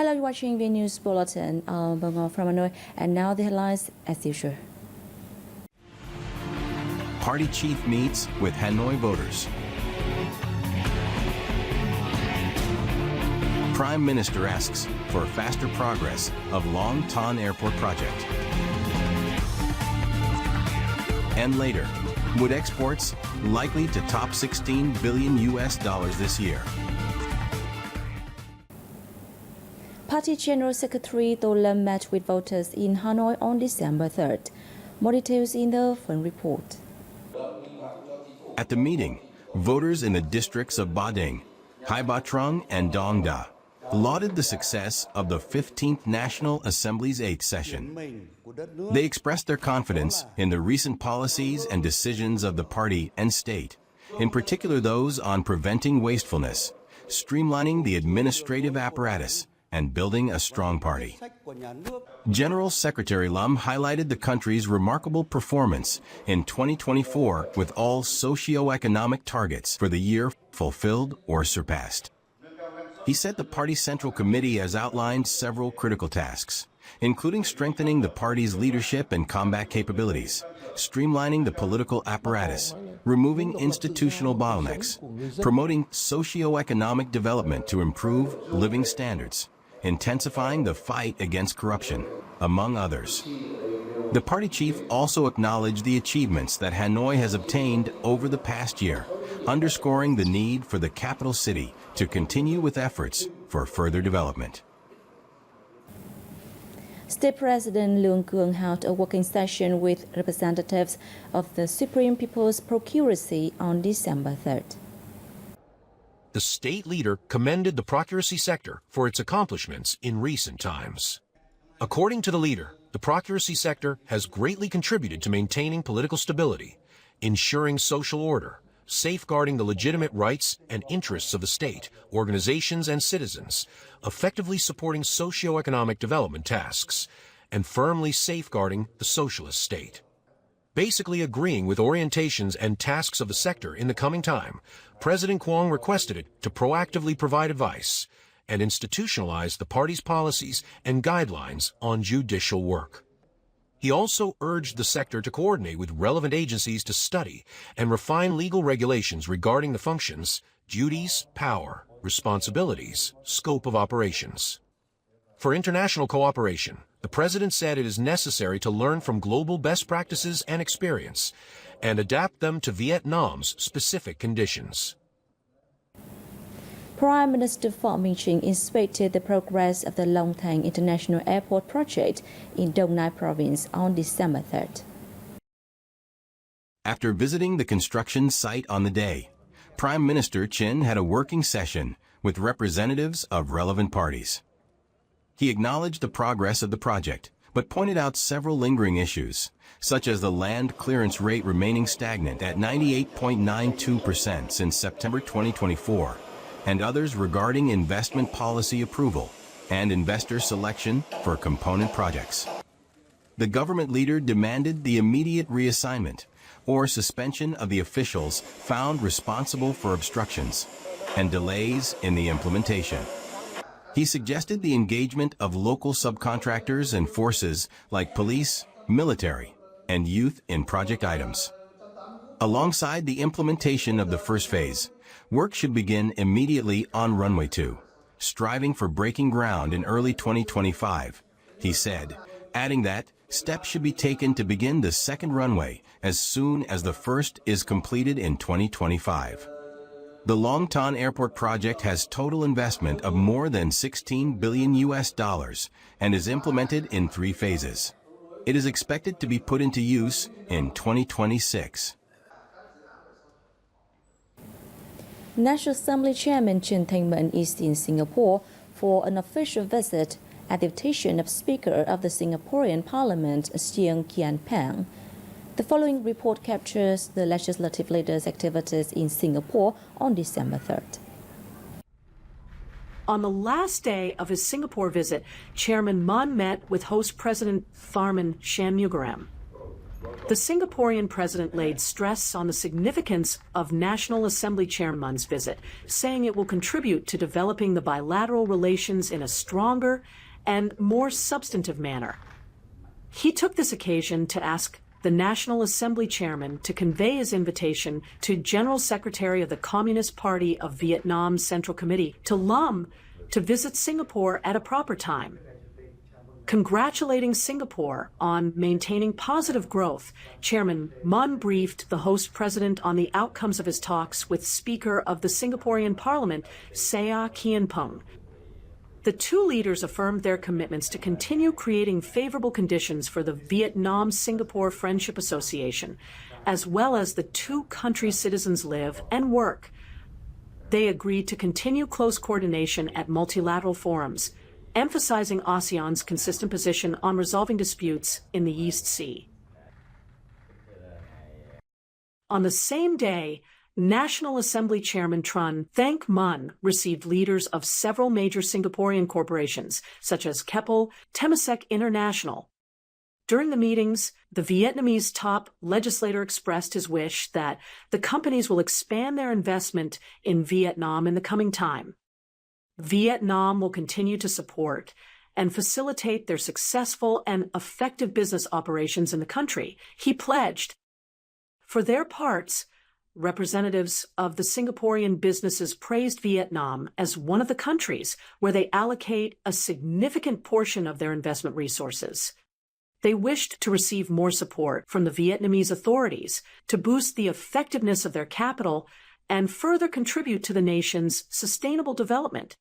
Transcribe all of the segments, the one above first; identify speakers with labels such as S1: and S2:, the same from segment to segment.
S1: Hello, you're watching VNEWS Bulletin. From Hanoi, and now the headlines as usual.
S2: Party chief meets with Hanoi voters. Prime Minister asks for faster progress of Long Ton Airport project. And later, wood exports likely to top $16 billion this year.
S1: Party General Secretary To Lâm met with voters in Hanoi on December 3rd. More details in the Phân report.
S2: At the meeting, voters in the districts of Ba Ding, Hai Ba Trung, and Dong Da lauded the success of the 15th National Assembly's 8th session. They expressed their confidence in the recent policies and decisions of the party and state, in particular those on preventing wastefulness, streamlining the administrative apparatus, and building a strong party. General Secretary Lam highlighted the country's remarkable performance in 2024 with all socio-economic targets for the year fulfilled or surpassed. He said the party's Central Committee has outlined several critical tasks, including strengthening the party's leadership and combat capabilities, streamlining the political apparatus, removing institutional bottlenecks, promoting socio-economic development to improve living standards, intensifying the fight against corruption, among others. The party chief also acknowledged the achievements that Hanoi has obtained over the past year, underscoring the need for the capital city to continue with efforts for further development.
S1: State President Leung Kuang held a working session with representatives of the Supreme People's Procuracy on December 3rd.
S3: The state leader commended the procuracy sector for its accomplishments in recent times. According to the leader, the procuracy sector has greatly contributed to maintaining political stability, ensuring social order, safeguarding the legitimate rights and interests of the state, organizations, and citizens, effectively supporting socio-economic development tasks, and firmly safeguarding the socialist state. Basically agreeing with orientations and tasks of the sector in the coming time, President Kuang requested it to proactively provide advice and institutionalize the party's policies and guidelines on judicial work. He also urged the sector to coordinate with relevant agencies to study and refine legal regulations regarding the functions, duties, power, responsibilities, scope of operations. For international cooperation, the President said it is necessary to learn from global best practices and experience and adapt them to Vietnam's specific conditions.
S1: Prime Minister Phạm Minh Chính inspected the progress of the Long Thanh International Airport project in Dong Nai province on December 3rd.
S2: After visiting the construction site on the day, Prime Minister Chin had a working session with representatives of relevant parties. He acknowledged the progress of the project, but pointed out several lingering issues, such as the land clearance rate remaining stagnant at 98.92% since September 2024, and others regarding investment policy approval and investor selection for component projects. The government leader demanded the immediate reassignment or suspension of the officials found responsible for obstructions and delays in the implementation. He suggested the engagement of local subcontractors and forces like police, military, and youth in project items. Alongside the implementation of the first phase, work should begin immediately on runway 2, striving for breaking ground in early 2025, he said, adding that steps should be taken to begin the second runway as soon as the first is completed in 2025. The Long Ton Airport project has total investment of more than $16 billion and is implemented in 3 phases. It is expected to be put into use in 2026.
S1: National Assembly Chairman Trần Thanh Mẫn is in Singapore for an official visit at the invitation of Speaker of the Singaporean Parliament, Sieng Kian Peng. The following report captures the legislative leader's activities in Singapore on December 3rd.
S4: On the last day of his Singapore visit, Chairman Mun met with host President Tharman Shanmugaram. The Singaporean president laid stress on the significance of National Assembly Chairman's visit, saying it will contribute to developing the bilateral relations in a stronger and more substantive manner. He took this occasion to ask the National Assembly Chairman to convey his invitation to General Secretary of the Communist Party of Vietnam's Central Committee, to Lam, to visit Singapore at a proper time. Congratulating Singapore on maintaining positive growth, Chairman Mun briefed the host president on the outcomes of his talks with Speaker of the Singaporean Parliament, Seah Kian Pung. The two leaders affirmed their commitments to continue creating favorable conditions for the Vietnam-Singapore Friendship Association, as well as the two countries' citizens live and work. They agreed to continue close coordination at multilateral forums, emphasizing ASEAN's consistent position on resolving disputes in the East Sea. On the same day, National Assembly Chairman Tran Thanh Mun received leaders of several major Singaporean corporations, such as Keppel, Temasek International. During the meetings, the Vietnamese top legislator expressed his wish that the companies will expand their investment in Vietnam in the coming time. Vietnam will continue to support and facilitate their successful and effective business operations in the country, he pledged. For their parts, representatives of the Singaporean businesses praised Vietnam as one of the countries where they allocate a significant portion of their investment resources. They wished to receive more support from the Vietnamese authorities to boost the effectiveness of their capital and further contribute to the nation's sustainable development.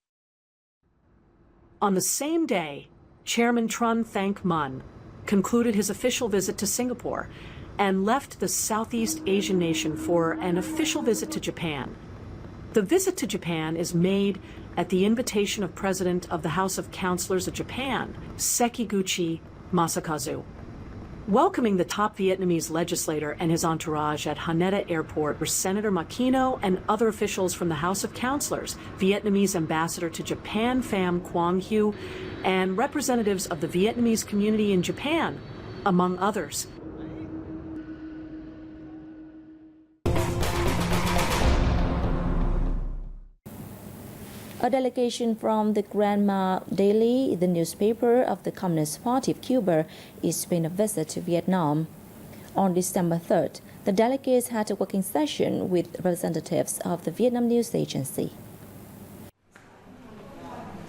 S4: On the same day, Chairman Tran Thanh Mun concluded his official visit to Singapore and left the Southeast Asian nation for an official visit to Japan. The visit to Japan is made at the invitation of President of the House of Councillors of Japan, Sekiguchi Masakazu. Welcoming the top Vietnamese legislator and his entourage at Haneda Airport were Senator Makino and other officials from the House of Councillors, Vietnamese ambassador to Japan Pham Quang Huy, and representatives of the Vietnamese community in Japan, among others.
S1: A delegation from the Granma Daily, the newspaper of the Communist Party of Cuba, is paying a visit to Vietnam. On December 3rd, the delegates had a working session with representatives of the Vietnam News Agency.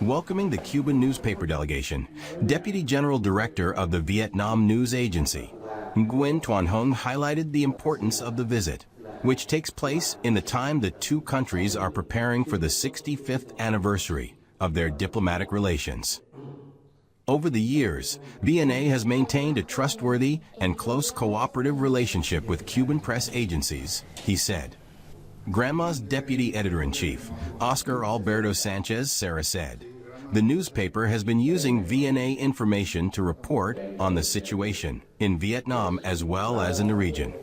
S2: Welcoming the Cuban newspaper delegation, Deputy General Director of the Vietnam News Agency, Nguyen Tuan Hung highlighted the importance of the visit, which takes place in the time the two countries are preparing for the 65th anniversary of their diplomatic relations. Over the years, VNA has maintained a trustworthy and close cooperative relationship with Cuban press agencies, he said. Granma's Deputy Editor-in-Chief, Oscar Alberto Sanchez Serra said, the newspaper has been using VNA information to report on the situation in Vietnam as well as in the region.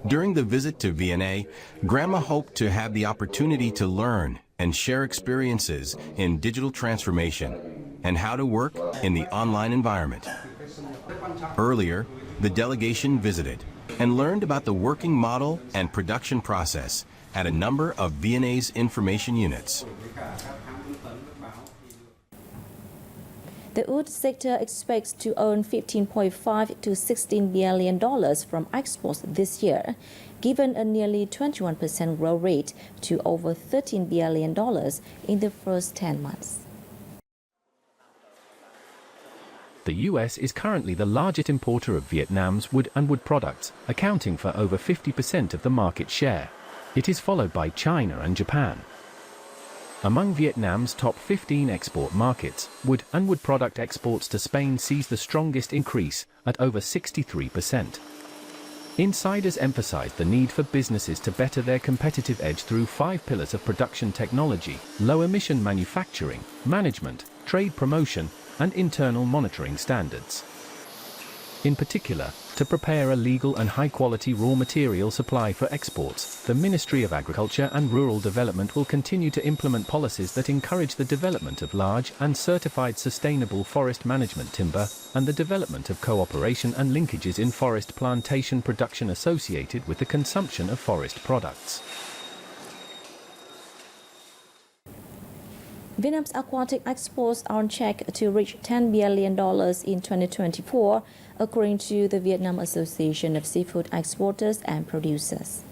S2: During the visit to VNA, Granma hoped to have the opportunity to learn and share experiences in digital transformation and how to work in the online environment. Earlier, the delegation visited and learned about the working model and production process at a number of VNA's information units.
S1: The wood sector expects to earn $15.5 to $16 billion from exports this year, given a nearly 21% growth rate to over $13 billion in the first 10 months.
S5: The US is currently the largest importer of Vietnam's wood and wood products, accounting for over 50% of the market share. It is followed by China and Japan. Among Vietnam's top 15 export markets, wood and wood product exports to Spain sees the strongest increase at over 63%. Insiders emphasize the need for businesses to better their competitive edge through 5 pillars of production technology, low-emission manufacturing, management, trade promotion, and internal monitoring standards. In particular, to prepare a legal and high-quality raw material supply for exports, the Ministry of Agriculture and Rural Development will continue to implement policies that encourage the development of large and certified sustainable forest management timber and the development of cooperation and linkages in forest plantation production associated with the consumption of forest products.
S1: Vietnam's aquatic exports are on track to reach $10 billion in 2024, according to the Vietnam Association of Seafood Exporters and Producers.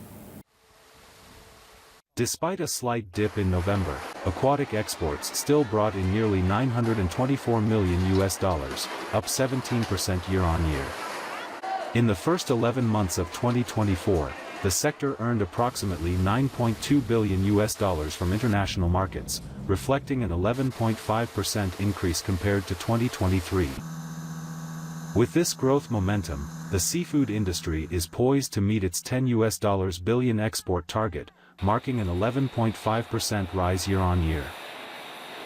S6: Despite a slight dip in November, aquatic exports still brought in nearly $924 million, up 17% year-on-year. In the first 11 months of 2024, the sector earned approximately $9.2 billion from international markets, reflecting an 11.5% increase compared to 2023. With this growth momentum, the seafood industry is poised to meet its $10 billion export target, marking an 11.5% rise year-on-year.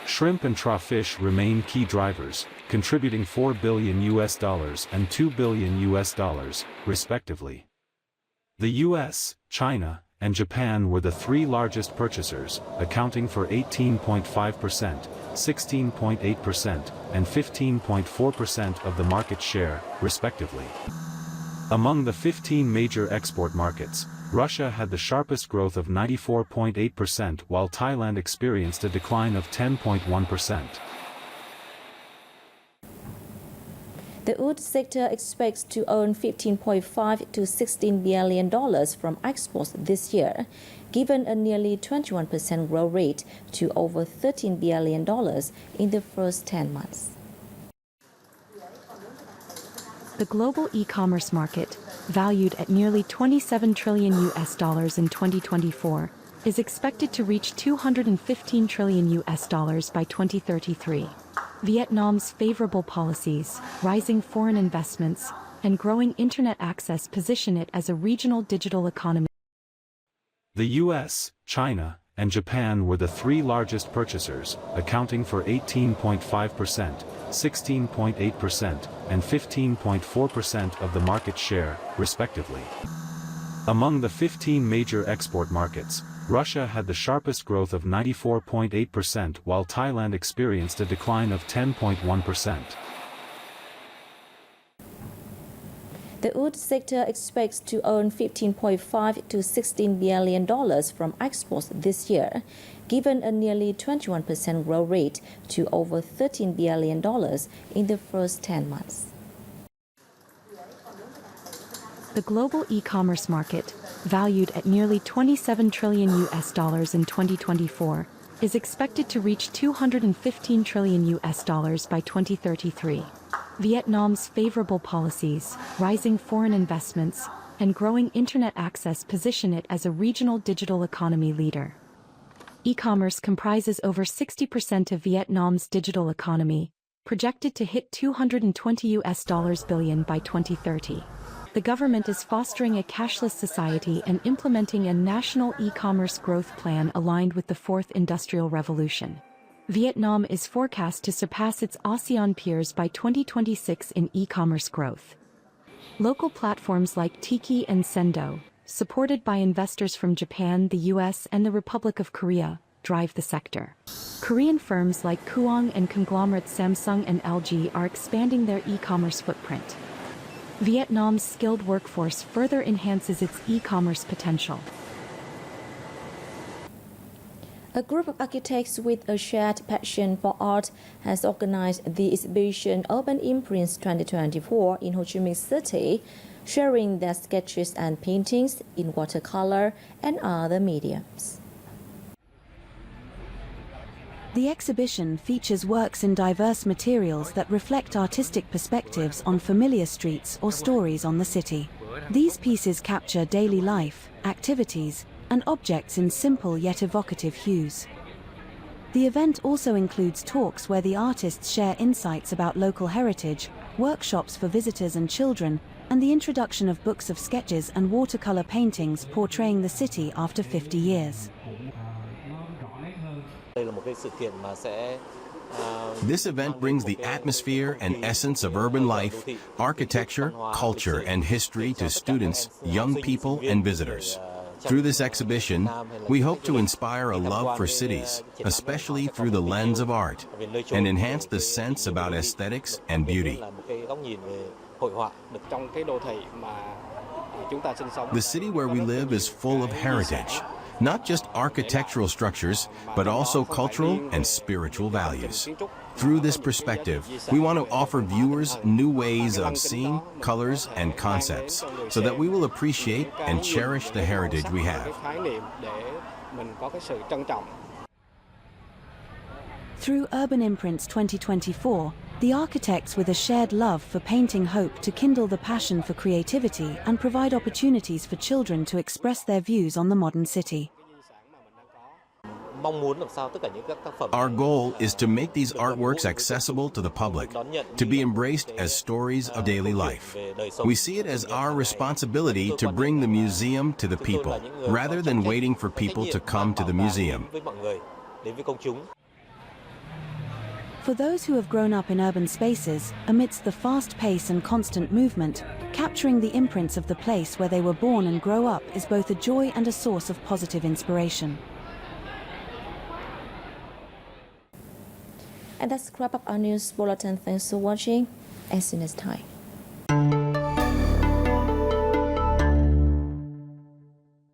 S6: Shrimp and crawfish remain key drivers, contributing $4 billion and $2 billion, respectively. The US, China, and Japan were the three largest purchasers, accounting for 18.5%, 16.8%, and 15.4% of the market share, respectively. Among the 15 major export markets, Russia had the sharpest growth of 94.8%, while Thailand experienced a decline of 10.1%.
S1: The wood sector expects to earn $15.5 to $16 billion from exports this year, given a nearly 21% growth rate to over $13 billion in the first 10 months.
S7: The global e-commerce market, valued at nearly $27 trillion in 2024, is expected to reach $215 trillion by 2033. Vietnam's favorable policies, rising foreign investments, and growing internet access position it as a regional digital economy.
S6: The US, China, and Japan were the three largest purchasers, accounting for 18.5%, 16.8%, and 15.4% of the market share, respectively. Among the 15 major export markets, Russia had the sharpest growth of 94.8%, while Thailand experienced a decline of 10.1%.
S1: The wood sector expects to earn $15.5 to $16 billion from exports this year, given a nearly 21% growth rate to over $13 billion in the first 10 months.
S7: The global e-commerce market, valued at nearly $27 trillion in 2024, is expected to reach $215 trillion by 2033. Vietnam's favorable policies, rising foreign investments, and growing internet access position it as a regional digital economy leader. E-commerce comprises over 60% of Vietnam's digital economy, projected to hit $220 billion by 2030. The government is fostering a cashless society and implementing a national e-commerce growth plan aligned with the Fourth Industrial Revolution. Vietnam is forecast to surpass its ASEAN peers by 2026 in e-commerce growth. Local platforms like Tiki and Sendo, supported by investors from Japan, the US, and the Republic of Korea, drive the sector. Korean firms like Kuang and conglomerates Samsung and LG are expanding their e-commerce footprint. Vietnam's skilled workforce further enhances its e-commerce potential.
S1: A group of architects with a shared passion for art has organized the exhibition Urban Imprints 2024 in Ho Chi Minh City, sharing their sketches and paintings in watercolor and other mediums.
S8: The exhibition features works in diverse materials that reflect artistic perspectives on familiar streets or stories on the city. These pieces capture daily life, activities, and objects in simple yet evocative hues. The event also includes talks where the artists share insights about local heritage, workshops for visitors and children, and the introduction of books of sketches and watercolor paintings portraying the city after 50 years.
S9: Đây là một cái sự kiện mà sẽ
S2: This event brings the atmosphere and essence of urban life, architecture, culture, and history to students, young people, and visitors. Through this exhibition, we hope to inspire a love for cities, especially through the lens of art, and enhance the sense about aesthetics and beauty. The city where we live is full of heritage, not just architectural structures, but also cultural and spiritual values. Through this perspective, we want to offer viewers new ways of seeing colors and concepts, so that we will appreciate and cherish the heritage we have.
S8: Through Urban Imprints 2024, the architects with a shared love for painting hope to kindle the passion for creativity and provide opportunities for children to express their views on the modern city.
S2: Our goal is to make these artworks accessible to the public, to be embraced as stories of daily life. We see it as our responsibility to bring the museum to the people, rather than waiting for people to come to the museum.
S8: For those who have grown up in urban spaces, amidst the fast pace and constant movement, capturing the imprints of the place where they were born and grow up is both a joy and a source of positive inspiration.
S1: And that's wrap up our news bulletin. Thanks for watching. See you next time.